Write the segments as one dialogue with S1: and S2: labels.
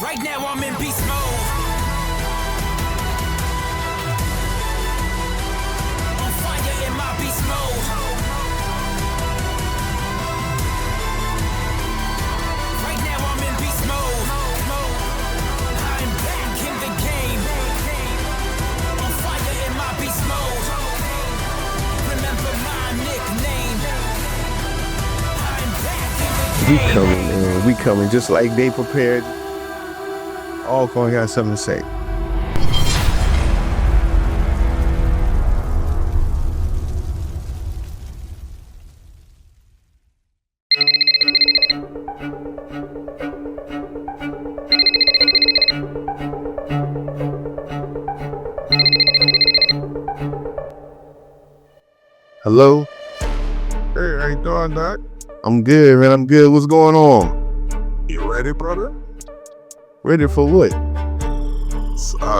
S1: Right now I'm in beast mode. On fire in my beast mode. Right now I'm in beast mode. I'm back in the game. On fire in my beast mode. Remember my nickname. I'm back in the
S2: We
S1: game.
S2: coming, man. We coming just like they prepared. Alcorn got something to say. Hello?
S3: Hey, how you doing, Doc?
S2: I'm good, man. I'm good. What's going on?
S3: You ready, brother?
S2: Ready for what?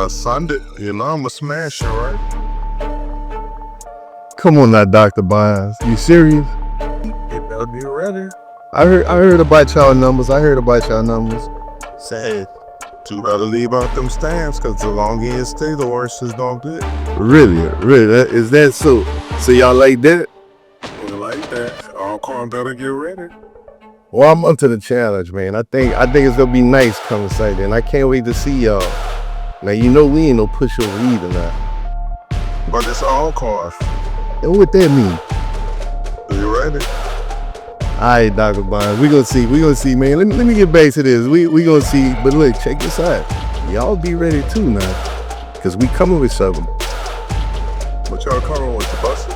S3: Sunday. You know I'm a smasher, right?
S2: Come on now, Dr. Bynes. You serious?
S3: You better be ready.
S2: I heard about y'all numbers.
S3: Say, you better leave out them stands, cause the longer you stay, the worse it's gonna get.
S2: Really? Is that so? So y'all like that?
S3: You like that? Alcorn better get ready.
S2: Well, I'm up to the challenge, man. I think it's gonna be nice coming Sunday, and I can't wait to see y'all. Now you know we ain't no pushover either now.
S3: But it's Alcorn.
S2: And what that mean?
S3: You ready?
S2: Alright, Dr. Bynes, we gonna see, man. Let me get back to this. We gonna see, but look, check this out. Y'all be ready too now, cause we coming with something.
S3: What y'all coming with the buses?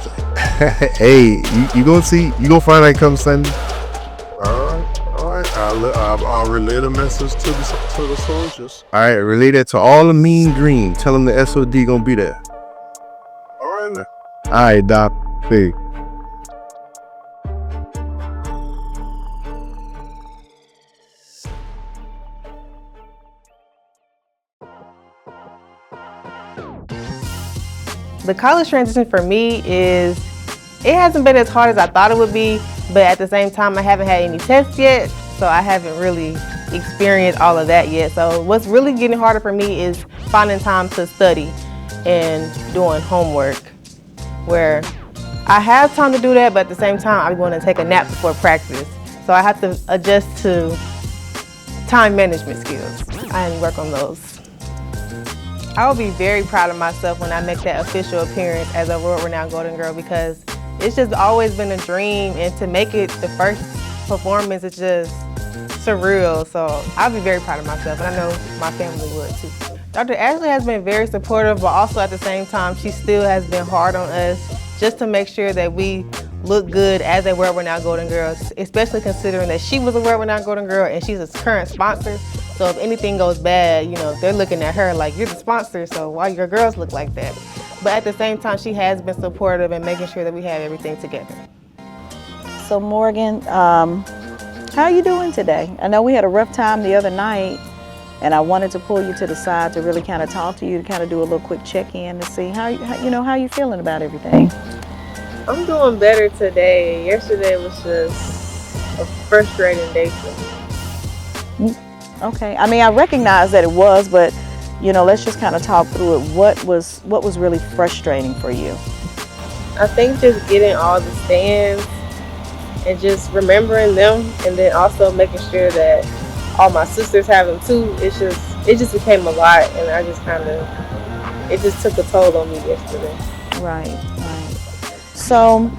S2: Hey, you gonna see? You gonna find out come Sunday?
S3: All right. I'll relay the message to the soldiers.
S2: All right, relay that to all the mean green. Tell them the SOD gonna be there.
S3: All right, then.
S2: All right, Doc. Big.
S4: The college transition for me it hasn't been as hard as I thought it would be, but at the same time, I haven't had any tests yet, so I haven't really experienced all of that yet. So what's really getting harder for me is finding time to study and doing homework, where I have time to do that, but at the same time, I want to take a nap before practice. So I have to adjust to time management skills. I need to work on those. I will be very proud of myself when I make that official appearance as a world-renowned Golden Girl, because it's just always been a dream, and to make it the first performance is just surreal. So I'll be very proud of myself, and I know my family would too. Dr. Ashley has been very supportive, but also at the same time, she still has been hard on us just to make sure that we look good as a world-renowned Golden Girl, especially considering that she was a world-renowned Golden Girl and she's a current sponsor. So if anything goes bad, you know, they're looking at her like, you're the sponsor, so why your girls look like that? But at the same time, she has been supportive and making sure that we have everything together.
S5: So Morgan, how are you doing today? I know we had a rough time the other night, and I wanted to pull you to the side to really kind of talk to you, to kind of do a little quick check-in to see how you feeling about everything.
S4: I'm doing better today. Yesterday was just a frustrating day for me.
S5: Okay, I mean, I recognize that it was, but you know, let's just kind of talk through it. What was really frustrating for you?
S4: I think just getting all the stands and just remembering them, and then also making sure that all my sisters have them too. It just became a lot, and it just took a toll on me yesterday.
S5: Right. So,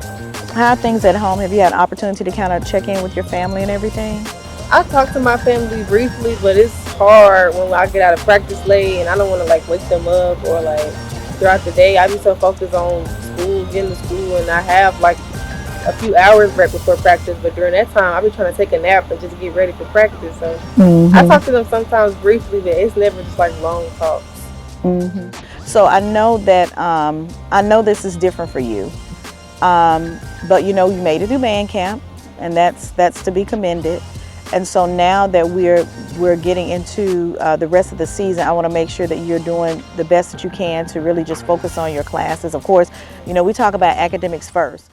S5: how are things at home? Have you had an opportunity to kind of check in with your family and everything?
S4: I talk to my family briefly, but it's hard when I get out of practice late and I don't want to like wake them up, or like throughout the day I be so focused on school, getting to school, and I have like a few hours right before practice, but during that time I be trying to take a nap and just get ready for practice. So I talk to them sometimes briefly, but it's never just like long talks.
S5: So I know that I know this is different for you, but you know, you made it through band camp, and that's to be commended. And so now that we're getting into the rest of the season, I want to make sure that you're doing the best that you can to really just focus on your classes. Of course, you know, we talk about academics first.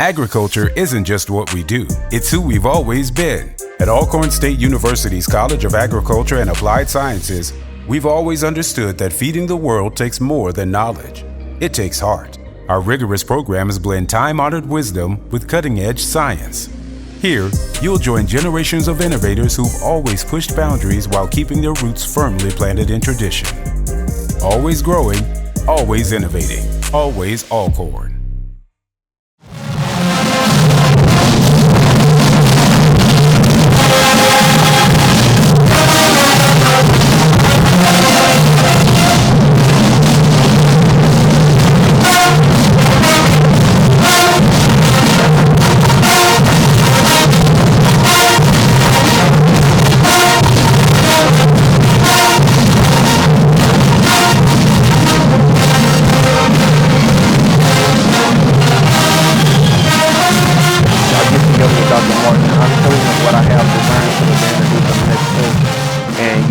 S6: Agriculture isn't just what we do, it's who we've always been. At Alcorn State University's College of Agriculture and Applied Sciences, we've always understood that feeding the world takes more than knowledge. It takes heart. Our rigorous programs blend time-honored wisdom with cutting-edge science. Here, you'll join generations of innovators who've always pushed boundaries while keeping their roots firmly planted in tradition. Always growing, always innovating, always Alcorn.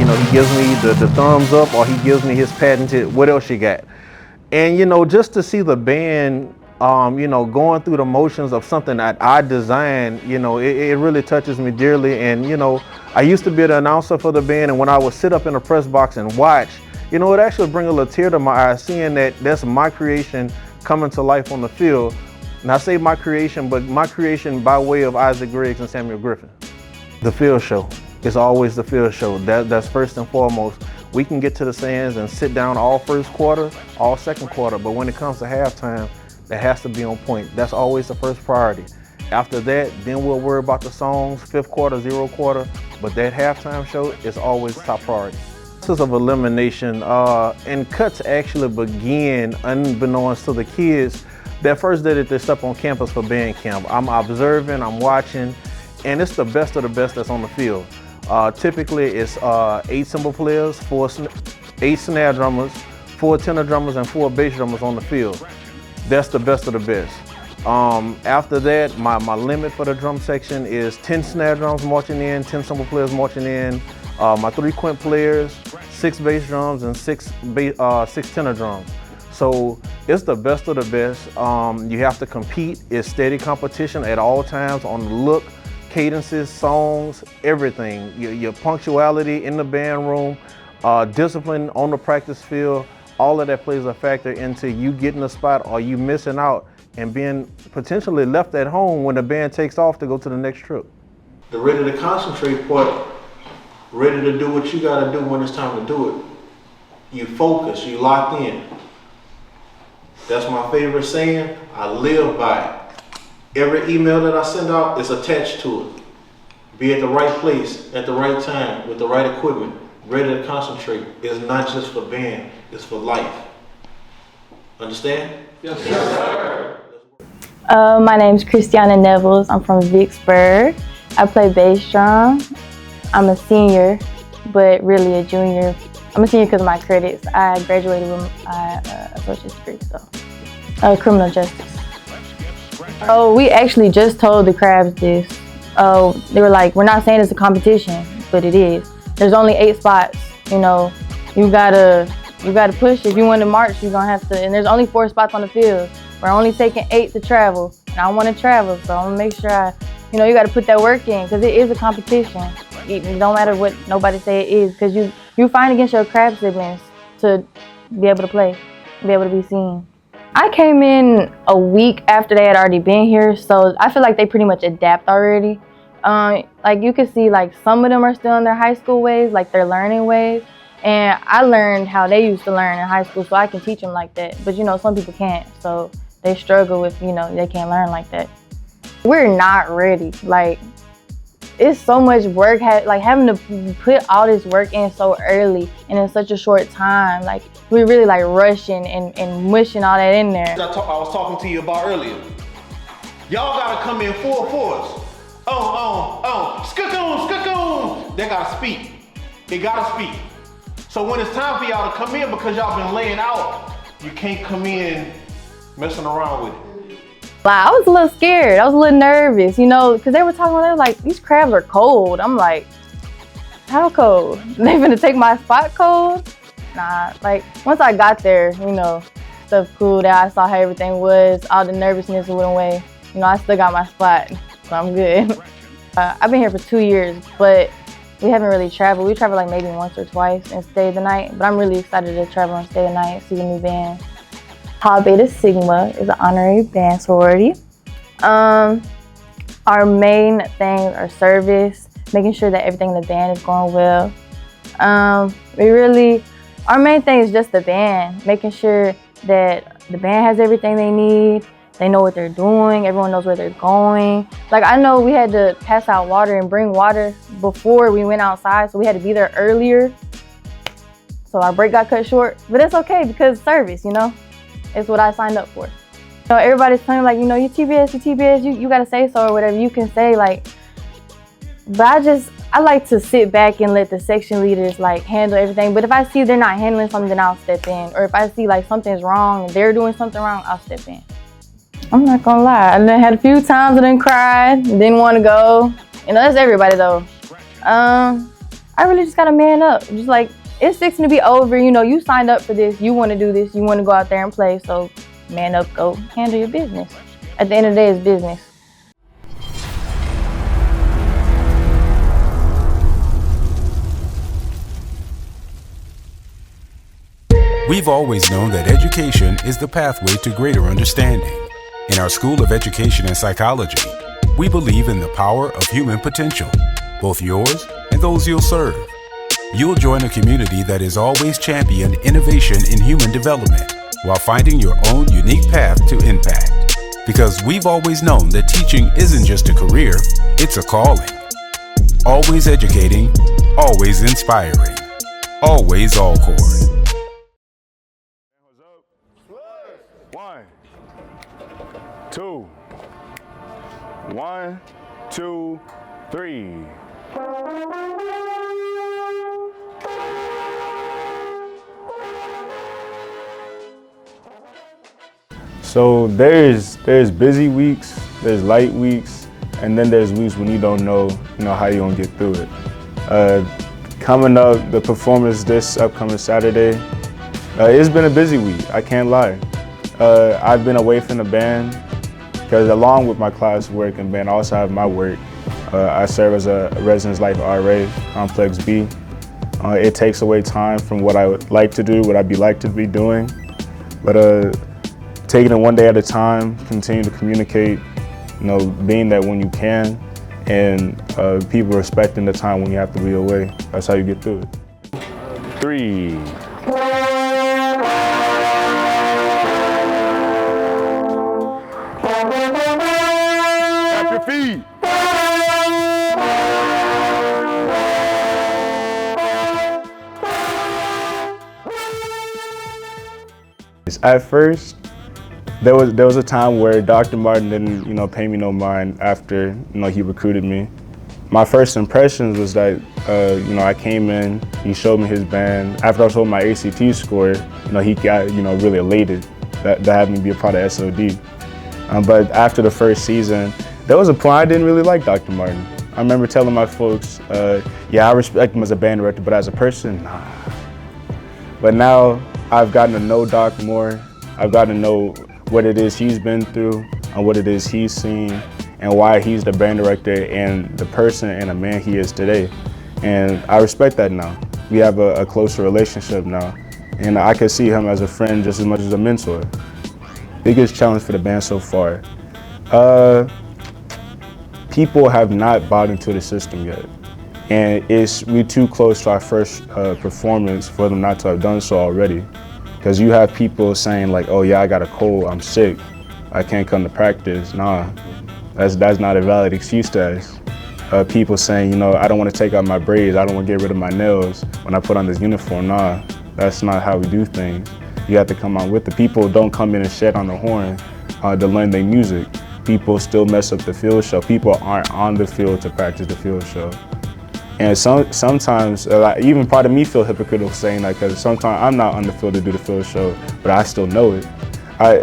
S2: He gives me the thumbs up, or he gives me his patented, what else you got? And just to see the band, going through the motions of something that I designed, it really touches me dearly. And I used to be the announcer for the band, and when I would sit up in the press box and watch, it actually bring a little tear to my eye, seeing that that's my creation coming to life on the field. And I say my creation, but my creation by way of Isaac Griggs and Samuel Griffin. The field show. It's always the field show. That's first and foremost. We can get to the stands and sit down all first quarter, all second quarter, but when it comes to halftime, that has to be on point. That's always the first priority. After that, then we'll worry about the songs, fifth quarter, zero quarter, but that halftime show is always top priority. Process of elimination, and cuts actually begin unbeknownst to the kids that first day that they step on campus for band camp. I'm observing, I'm watching, and it's the best of the best that's on the field. Typically, it's 8 cymbal players, 8 snare drummers, 4 tenor drummers, and 4 bass drummers on the field. That's the best of the best. After that, my limit for the drum section is 10 snare drums marching in, 10 cymbal players marching in, my 3 quint players, 6 bass drums, and 6 tenor drums. So it's the best of the best. You have to compete. It's steady competition at all times on the look, cadences, songs, everything. Your punctuality in the band room, discipline on the practice field, all of that plays a factor into you getting a spot or you missing out and being potentially left at home when the band takes off to go to the next trip. The ready to concentrate part, ready to do what you gotta do when it's time to do it. You focus, you locked in. That's my favorite saying, I live by it. Every email that I send out is attached to it. Be at the right place, at the right time, with the right equipment, ready to concentrate. It's not just for band, it's for life. Understand? Yes, sir.
S7: My name's Christiana Nevels. I'm from Vicksburg. I play bass drum. I'm a senior, but really a junior. I'm a senior because of my credits. I graduated with my associate's degree, so criminal justice. Oh, we actually just told the Crabs this. They were like, we're not saying it's a competition, but it is. There's only 8 spots. You gotta push. If you want to march, you're gonna have to. And there's only 4 spots on the field. We're only taking 8 to travel, and I want to travel, so I'm gonna make sure you gotta put that work in, because it is a competition. It don't matter what nobody say it is, because you fight against your Crab siblings to be able to play, be able to be seen. I came in a week after they had already been here, so I feel like they pretty much adapt already. Like you can see, like some of them are still in their high school ways, like their learning ways. And I learned how they used to learn in high school, so I can teach them like that. But some people can't, so they struggle with, they can't learn like that. We're not ready. Like, it's so much work, having to put all this work in so early and in such a short time. Like, we're really like rushing and mushing all that in there.
S2: I was talking to you about earlier. Y'all gotta come in full force. Skook-oon. They gotta speak. They gotta speak. So when it's time for y'all to come in, because y'all been laying out, you can't come in messing around with it.
S7: I was a little scared. I was a little nervous, because they were like, these crabs are cold. I'm like, how cold? They finna take my spot cold? Nah, like once I got there, stuff cooled out. I saw how everything was. All the nervousness went away. you know, I still got my spot, so I'm good. I've been here for 2 years, but we haven't really traveled. We traveled like maybe once or twice and stayed the night, but I'm really excited to travel and stay the night, see the new band. Tau Beta Sigma is an honorary band sorority. Our main things are service, making sure that everything in the band is going well. Our main thing is just the band, making sure that the band has everything they need, they know what they're doing, everyone knows where they're going. Like, I know we had to pass out water and bring water before we went outside, so we had to be there earlier. So our break got cut short, but it's okay because service, you know? It's what I signed up for. So everybody's telling me, like, you know, you TBS, you gotta say so or whatever you can say, like, but I like to sit back and let the section leaders like handle everything. But if I see they're not handling something, then I'll step in. Or if I see like something's wrong and they're doing something wrong, I'll step in. I'm not gonna lie, I done had a few times I done cried, didn't want to go. You know, that's everybody though. I really just gotta man up. Just like, it's fixing to be over, you know, you signed up for this, you wanna do this, you wanna go out there and play, so man up, go handle your business. At the end of the day, it's business.
S6: We've always known that education is the pathway to greater understanding. In our School of Education and Psychology, we believe in the power of human potential, both yours and those you'll serve. You'll join a community that has always championed innovation in human development while finding your own unique path to impact. Because we've always known that teaching isn't just a career, it's a calling. Always educating, always inspiring, always Alcorn.
S8: 1, 2, 1, 2, 3. So there's busy weeks, there's light weeks, and then there's weeks when you don't know, how you're gonna get through it. Coming up, the performance this upcoming Saturday, it's been a busy week, I can't lie. I've been away from the band because along with my classwork and band, I also have my work. I serve as a residence life RA, Complex B. It takes away time from what I would like to do, what I'd like to be doing. But taking it one day at a time, continue to communicate, being there when you can, and people respecting the time when you have to be away. That's how you get through it. 3. Tap your feet. At first, there was a time where Dr. Martin didn't, pay me no mind after, he recruited me. My first impressions was that, I came in, he showed me his band. After I told him my ACT score, he got, really elated that had me be a part of SOD. But after the first season, there was a point I didn't really like Dr. Martin. I remember telling my folks, yeah, I respect him as a band director, but as a person, nah. But now I've gotten to know Doc more. I've gotten to know what it is he's been through and what it is he's seen and why he's the band director and the person and the man he is today. And I respect that now. We have a closer relationship now. And I can see him as a friend just as much as a mentor. Biggest challenge for the band so far. People have not bought into the system yet. And we're too close to our first performance for them not to have done so already. Because you have people saying like, oh yeah, I got a cold, I'm sick, I can't come to practice. Nah, that's not a valid excuse to us. People saying, I don't want to take out my braids, I don't want to get rid of my nails when I put on this uniform. Nah, that's not how we do things. You have to come on with it. People don't come in and shed on the horn to learn their music. People still mess up the field show. People aren't on the field to practice the field show. And sometimes, even part of me feel hypocritical saying that because sometimes I'm not on the field to do the field show, but I still know it.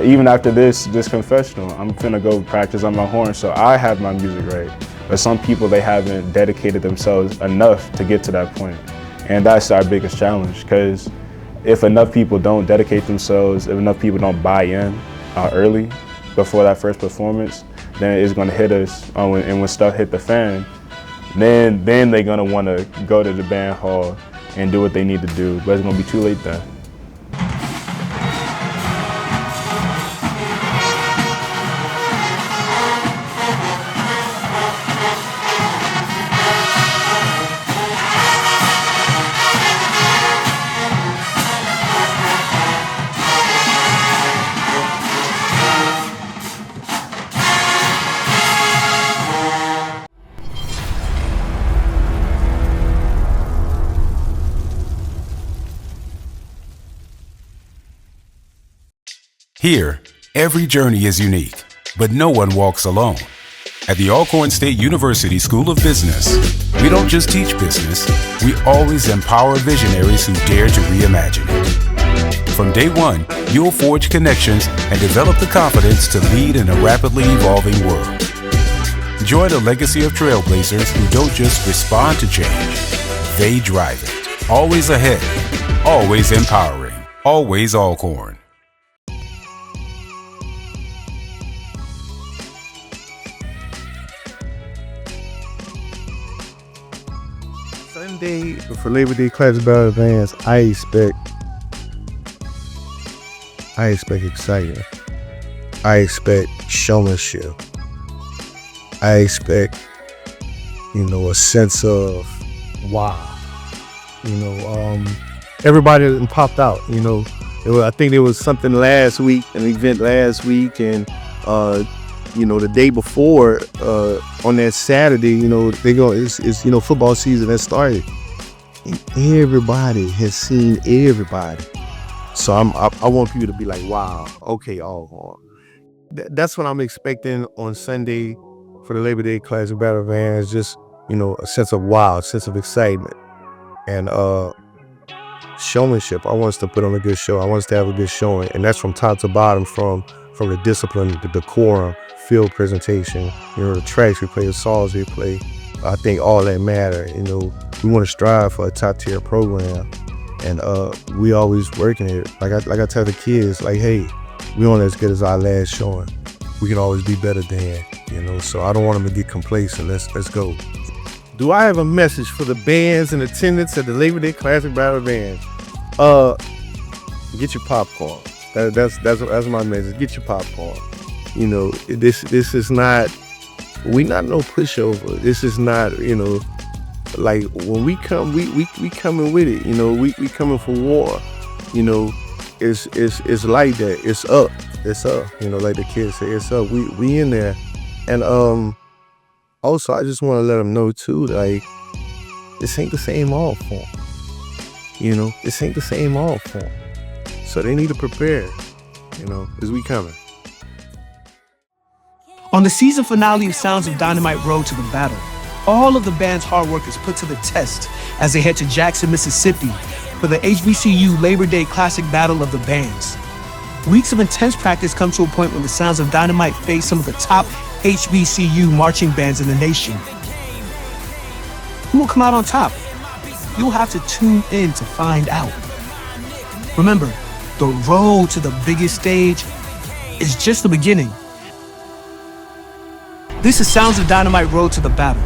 S8: Even after this confessional, I'm finna go practice on my horn so I have my music right. But some people, they haven't dedicated themselves enough to get to that point. And that's our biggest challenge, because if enough people don't dedicate themselves, if enough people don't buy in early before that first performance, then it's gonna hit us. And when stuff hit the fan, then they're gonna want to go to the band hall and do what they need to do. But it's gonna be too late then.
S6: Here, every journey is unique, but no one walks alone. At the Alcorn State University School of Business, we don't just teach business, we always empower visionaries who dare to reimagine it. From day one, you'll forge connections and develop the confidence to lead in a rapidly evolving world. Join a legacy of trailblazers who don't just respond to change, they drive it. Always ahead, always empowering, always Alcorn.
S9: Sunday for Labor Day Classic Battle Advance, I expect excitement. I expect showmanship. I expect, a sense of wow. Everybody popped out. I think there was something last week, an event last week, and the day before, on that Saturday, it's football season has started. And everybody has seen everybody. So I want people to be like, wow, okay, Alcorn. That's what I'm expecting on Sunday for the Labor Day Classic Battle Advance. Just, a sense of wow, a sense of excitement. And showmanship. I want us to put on a good show. I want us to have a good showing. And that's from top to bottom, from the discipline, the decorum, field presentation, the tracks we play, the songs we play. I think all that matter. We want to strive for a top tier program, and we always working it. Like I tell the kids, like, hey, we aren't as good as our last showing. We can always be better than, So I don't want them to get complacent. Let's go. Do I have a message for the bands in attendance at the Labor Day Classic Battle Advance? Get your popcorn. That's my message. Get your popcorn. This is not, we not no pushover. This is not, like when we come, we coming with it. We coming for war. It's like that. It's up. Like the kids say, it's up. We in there. And also I just want to let them know too, like, this ain't the same all form. This ain't the same all form. So they need to prepare, as we coming.
S10: On the season finale of Sounds of Dyn-O-Mite Road to the Battle, all of the band's hard work is put to the test as they head to Jackson, Mississippi for the HBCU Labor Day Classic Battle of the Bands. Weeks of intense practice come to a point when the Sounds of Dyn-O-Mite face some of the top HBCU marching bands in the nation. Who will come out on top? You'll have to tune in to find out. Remember, the road to the biggest stage is just the beginning. This is Sounds of Dyn-O-Mite Road to the Battle.